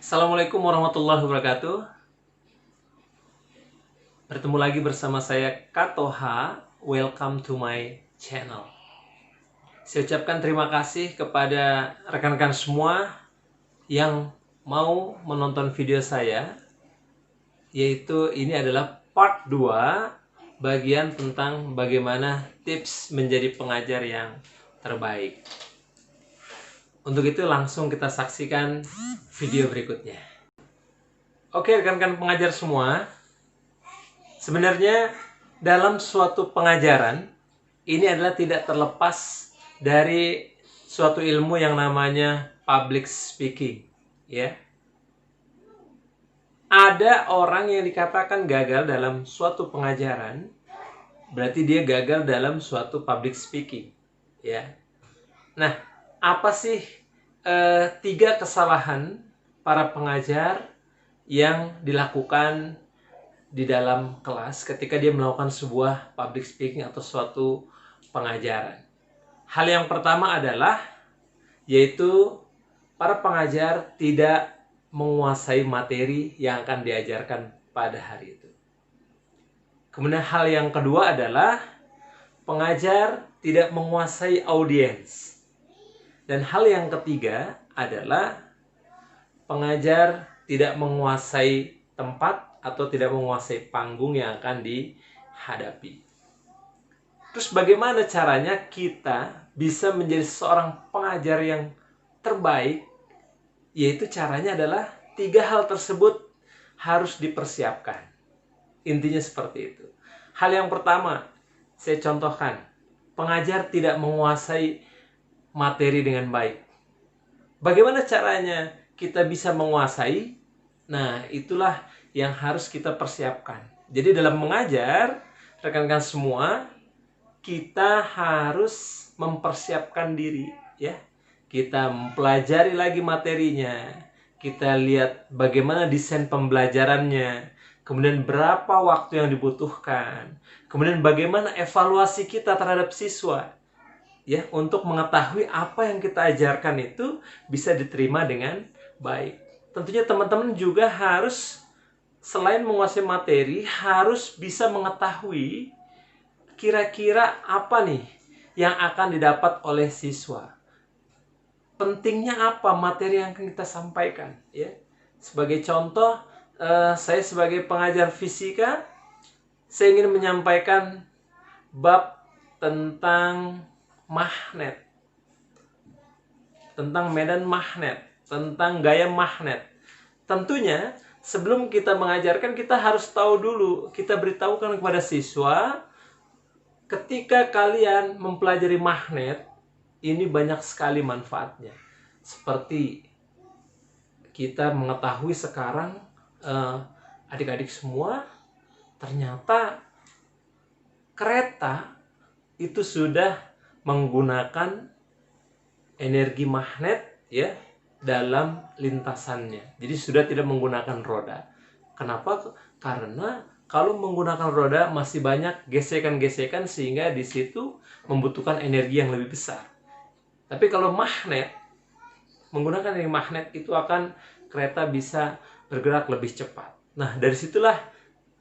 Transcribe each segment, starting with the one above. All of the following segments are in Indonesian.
Assalamualaikum warahmatullahi wabarakatuh. Bertemu lagi bersama saya Katoha. Welcome to my channel. Saya ucapkan terima kasih kepada rekan-rekan semua yang mau menonton video saya, yaitu ini adalah part 2 bagian tentang bagaimana tips menjadi pengajar yang terbaik. Untuk itu langsung kita saksikan video berikutnya. Oke, rekan-rekan pengajar semua, sebenarnya dalam suatu pengajaran ini adalah tidak terlepas dari suatu ilmu yang namanya public speaking, ya. Ada orang yang dikatakan gagal dalam suatu pengajaran, berarti dia gagal dalam suatu public speaking, ya. Nah, apa sih 3 kesalahan para pengajar yang dilakukan di dalam kelas ketika dia melakukan sebuah public speaking atau suatu pengajaran? Hal yang pertama adalah yaitu para pengajar tidak menguasai materi yang akan diajarkan pada hari itu. Kemudian hal yang kedua adalah pengajar tidak menguasai audiens. Dan hal yang ketiga adalah pengajar tidak menguasai tempat atau tidak menguasai panggung yang akan dihadapi. Terus bagaimana caranya kita bisa menjadi seorang pengajar yang terbaik? Yaitu caranya adalah 3 hal tersebut harus dipersiapkan. Intinya seperti itu. Hal yang pertama, saya contohkan, pengajar tidak menguasai materi dengan baik. Bagaimana caranya kita bisa menguasai? Nah, itulah yang harus kita persiapkan. Jadi dalam mengajar, rekan-rekan semua, kita harus mempersiapkan diri, ya. Kita mempelajari lagi materinya. Kita lihat bagaimana desain pembelajarannya. Kemudian berapa waktu yang dibutuhkan. Kemudian bagaimana evaluasi kita terhadap siswa, ya, untuk mengetahui apa yang kita ajarkan itu bisa diterima dengan baik. Tentunya teman-teman juga harus, selain menguasai materi, harus bisa mengetahui kira-kira apa nih yang akan didapat oleh siswa. Pentingnya apa materi yang akan kita sampaikan, ya. Sebagai contoh, saya sebagai pengajar fisika, saya ingin menyampaikan bab tentang magnet, tentang medan magnet, tentang gaya magnet. Tentunya sebelum kita mengajarkan, kita harus tahu dulu, kita beritahukan kepada siswa, ketika kalian mempelajari magnet, ini banyak sekali manfaatnya. Seperti kita mengetahui sekarang, adik-adik semua, ternyata kereta itu sudah menggunakan energi magnet, ya, dalam lintasannya. Jadi sudah tidak menggunakan roda. Kenapa? Karena kalau menggunakan roda masih banyak gesekan-gesekan sehingga di situ membutuhkan energi yang lebih besar. Tapi kalau magnet, menggunakan energi magnet itu akan kereta bisa bergerak lebih cepat. Nah, dari situlah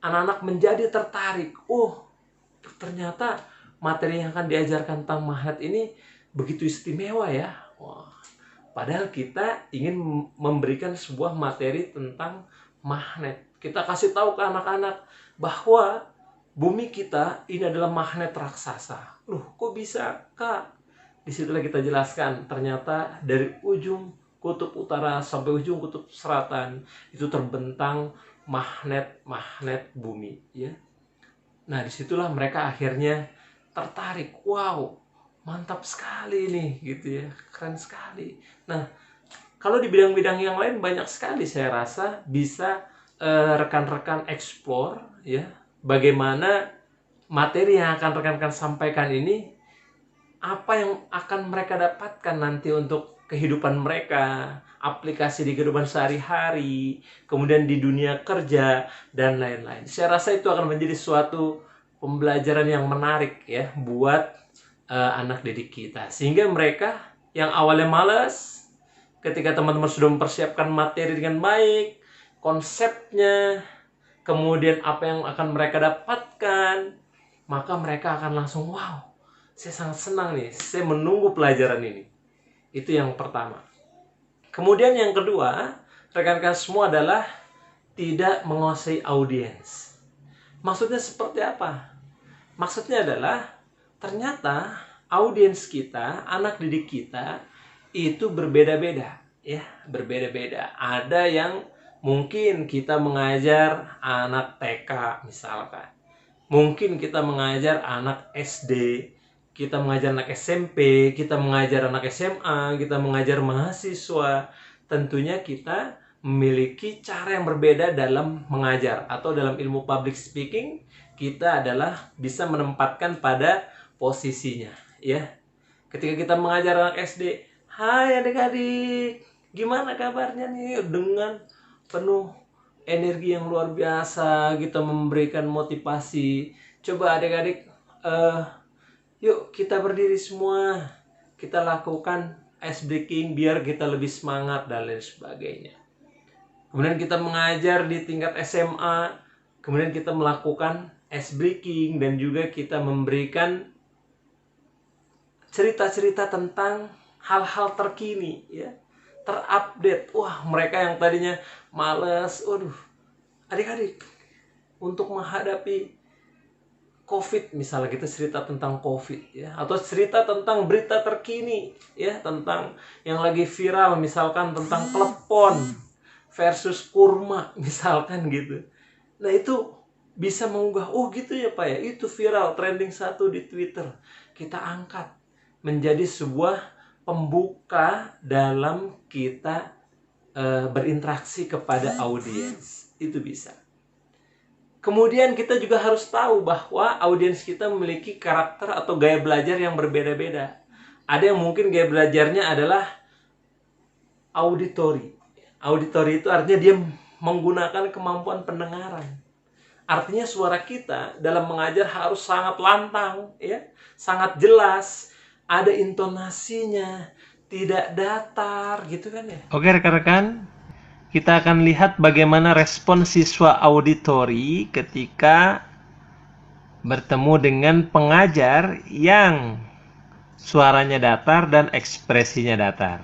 anak-anak menjadi tertarik. Oh, ternyata materi yang akan diajarkan tentang magnet ini begitu istimewa, ya. Wah, padahal kita ingin memberikan sebuah materi tentang magnet. Kita kasih tahu ke anak-anak bahwa bumi kita ini adalah magnet raksasa. Loh, kok bisa, Kak? Disitulah kita jelaskan, ternyata dari ujung kutub utara sampai ujung kutub selatan itu terbentang magnet bumi, ya. Nah, disitulah mereka akhirnya tertarik. Wow, mantap sekali nih, gitu ya, keren sekali. Nah, kalau di bidang-bidang yang lain banyak sekali saya rasa bisa rekan-rekan explore, ya, bagaimana materi yang akan rekan-rekan sampaikan ini, apa yang akan mereka dapatkan nanti untuk kehidupan mereka, aplikasi di kehidupan sehari-hari, kemudian di dunia kerja, dan lain-lain. Saya rasa itu akan menjadi suatu pembelajaran yang menarik, ya, buat anak didik kita. Sehingga mereka yang awalnya malas, Ketika teman-teman sudah mempersiapkan materi dengan baik, konsepnya, kemudian apa yang akan mereka dapatkan, maka mereka akan langsung, wow, saya sangat senang nih, saya menunggu pelajaran ini. Itu yang pertama. Kemudian yang kedua, rekan-rekan semua adalah tidak menguasai audiens. Maksudnya seperti apa? Maksudnya adalah ternyata audiens kita, anak didik kita itu berbeda-beda, ya, berbeda-beda. Ada yang mungkin kita mengajar anak TK misalkan. Mungkin kita mengajar anak SD, kita mengajar anak SMP, kita mengajar anak SMA, kita mengajar mahasiswa. Tentunya kita memiliki cara yang berbeda dalam mengajar, atau dalam ilmu public speaking kita adalah bisa menempatkan pada posisinya, ya. Ketika kita mengajar anak SD, "Hai adik-adik, gimana kabarnya nih?" Dengan penuh energi yang luar biasa kita memberikan motivasi. Coba adik-adik, yuk kita berdiri semua, kita lakukan ice breaking biar kita lebih semangat dan lain sebagainya. Kemudian kita mengajar di tingkat SMA, kemudian kita melakukan ice breaking dan juga kita memberikan cerita-cerita tentang hal-hal terkini, ya, terupdate. Wah, mereka yang tadinya males, waduh, adik-adik, untuk menghadapi COVID misalnya, kita cerita tentang COVID, ya, atau cerita tentang berita terkini, ya, tentang yang lagi viral, misalkan tentang klepon versus kurma misalkan gitu. Nah, itu bisa mengunggah, oh gitu ya Pak ya, itu viral trending 1 di Twitter. Kita angkat menjadi sebuah pembuka dalam kita berinteraksi kepada audiens. Itu bisa. Kemudian kita juga harus tahu bahwa audiens kita memiliki karakter atau gaya belajar yang berbeda-beda. Ada yang mungkin gaya belajarnya adalah auditory. Auditory itu artinya dia menggunakan kemampuan pendengaran. Artinya suara kita dalam mengajar harus sangat lantang, ya, sangat jelas, ada intonasinya, tidak datar, gitu kan ya. Oke rekan-rekan, kita akan lihat bagaimana respon siswa auditori ketika bertemu dengan pengajar yang suaranya datar dan ekspresinya datar.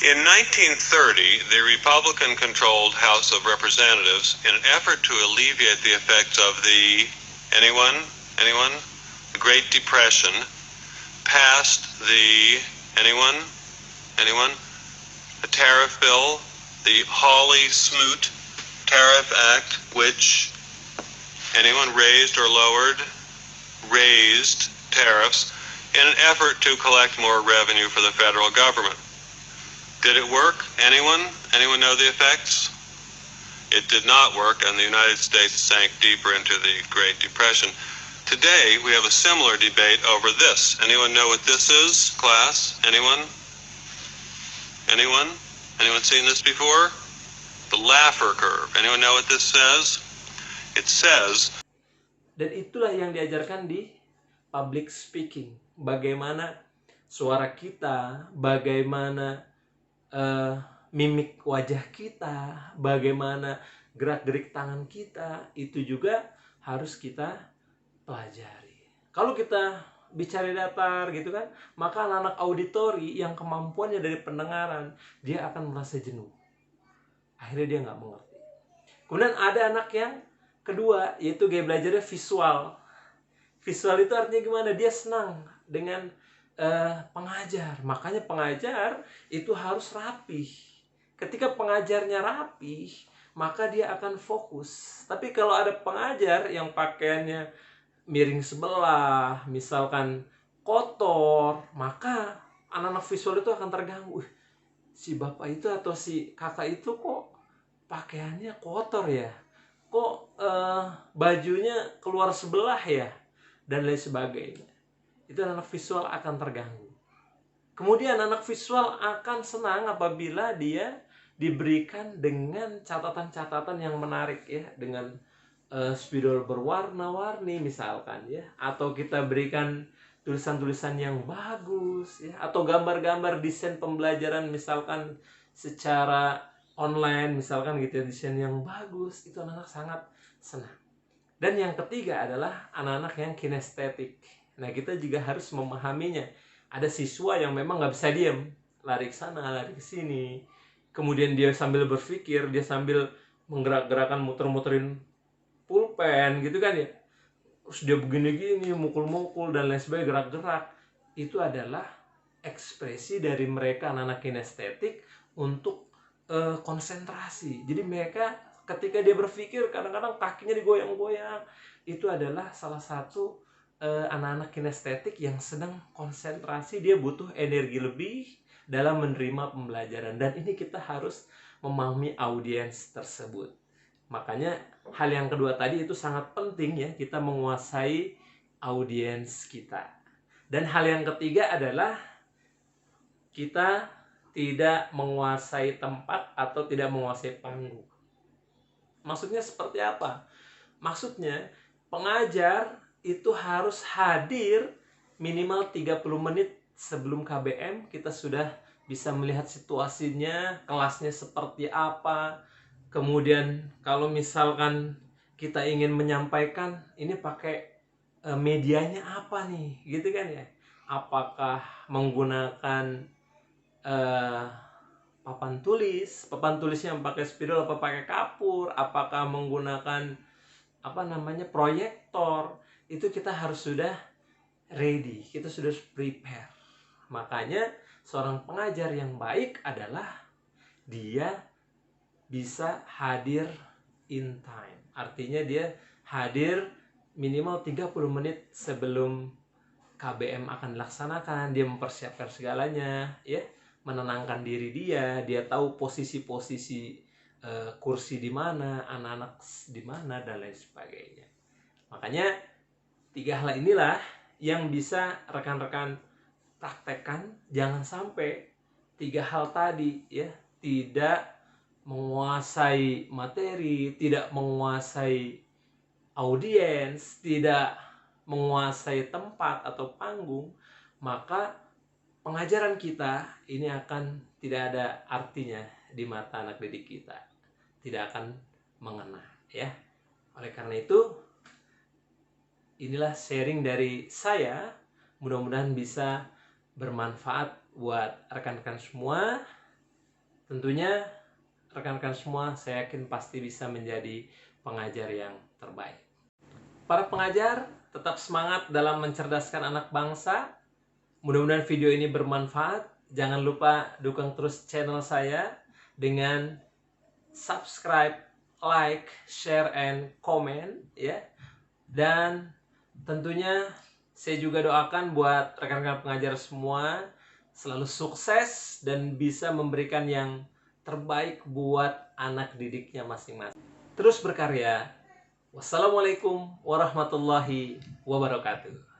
In 1930, the Republican-controlled House of Representatives, in an effort to alleviate the effects of the the Great Depression, passed the the tariff bill, the Hawley-Smoot Tariff Act, which raised tariffs in an effort to collect more revenue for the federal government. Did it work? Anyone know the effects? It did not work, and the United States sank deeper into the Great Depression. Today, we have a similar debate over this. Anyone know what this is, class? Anyone? Anyone seen this before? The Laffer curve. Anyone know what this says? It says... Dan itulah yang diajarkan di public speaking. Bagaimana suara kita, bagaimana mimik wajah kita, bagaimana gerak-gerik tangan kita, itu juga harus kita pelajari. Kalau kita bicara datar gitu kan, maka anak-anak auditori yang kemampuannya dari pendengaran, dia akan merasa jenuh. Akhirnya dia nggak mengerti. Kemudian ada anak yang kedua, yaitu gaya belajarnya visual. Visual itu artinya gimana? Dia senang dengan pengajar. Makanya pengajar itu harus rapih. Ketika pengajarnya rapih, maka dia akan fokus. Tapi kalau ada pengajar yang pakaiannya miring sebelah, misalkan kotor, maka anak-anak visual itu akan terganggu. Si bapak itu atau si kakak itu kok pakaiannya kotor ya? Kok bajunya keluar sebelah ya? Dan lain sebagainya. Itu anak visual akan terganggu. Kemudian anak visual akan senang apabila dia diberikan dengan catatan-catatan yang menarik, ya, dengan spidol berwarna-warni misalkan, ya, atau kita berikan tulisan-tulisan yang bagus ya, atau gambar-gambar desain pembelajaran misalkan secara online misalkan gitu ya, desain yang bagus, itu anak-anak sangat senang. Dan yang ketiga adalah anak-anak yang kinestetik. Nah, kita juga harus memahaminya. Ada siswa yang memang nggak bisa diem, lari ke sana, lari ke sini. Kemudian dia sambil berpikir, dia sambil menggerak-gerakan, muter-muterin pulpen gitu kan ya. Terus dia begini-gini, mukul-mukul dan lain sebagainya, gerak-gerak. Itu adalah ekspresi dari mereka anak-anak kinestetik untuk konsentrasi. Jadi mereka ketika dia berpikir kadang-kadang kakinya digoyang-goyang. Itu adalah salah satu anak-anak kinestetik yang sedang konsentrasi. Dia butuh energi lebih dalam menerima pembelajaran. Dan ini kita harus memahami audiens tersebut. Makanya hal yang kedua tadi itu sangat penting ya, kita menguasai audiens kita. Dan hal yang ketiga adalah kita tidak menguasai tempat atau tidak menguasai panggung. Maksudnya seperti apa? Maksudnya pengajar itu harus hadir minimal 30 menit sebelum KBM. Kita sudah bisa melihat situasinya, kelasnya seperti apa. Kemudian kalau misalkan kita ingin menyampaikan, ini pakai medianya apa nih, gitu kan ya? Apakah menggunakan papan tulisnya yang pakai spidol apa pakai kapur, apakah menggunakan proyektor, itu kita harus sudah ready, kita sudah prepare. Makanya seorang pengajar yang baik adalah dia bisa hadir in time. Artinya dia hadir minimal 30 menit sebelum KBM akan dilaksanakan. Dia mempersiapkan segalanya ya, menenangkan diri dia tahu posisi-posisi kursi di mana, anak-anak di mana dan lain sebagainya. Makanya 3 hal inilah yang bisa rekan-rekan praktekkan. Jangan sampai 3 hal tadi ya, tidak menguasai materi, tidak menguasai audiens, tidak menguasai tempat atau panggung, maka pengajaran kita ini akan tidak ada artinya di mata anak didik kita, tidak akan mengena ya. Oleh karena itu, inilah sharing dari saya, mudah-mudahan bisa bermanfaat buat rekan-rekan semua. Tentunya rekan-rekan semua saya yakin pasti bisa menjadi pengajar yang terbaik. Para pengajar, tetap semangat dalam mencerdaskan anak bangsa. Mudah-mudahan video ini bermanfaat. Jangan lupa dukung terus channel saya dengan subscribe, like, share, and comment ya. Dan tentunya saya juga doakan buat rekan-rekan pengajar semua selalu sukses dan bisa memberikan yang terbaik buat anak didiknya masing-masing. Terus berkarya. Wassalamualaikum warahmatullahi wabarakatuh.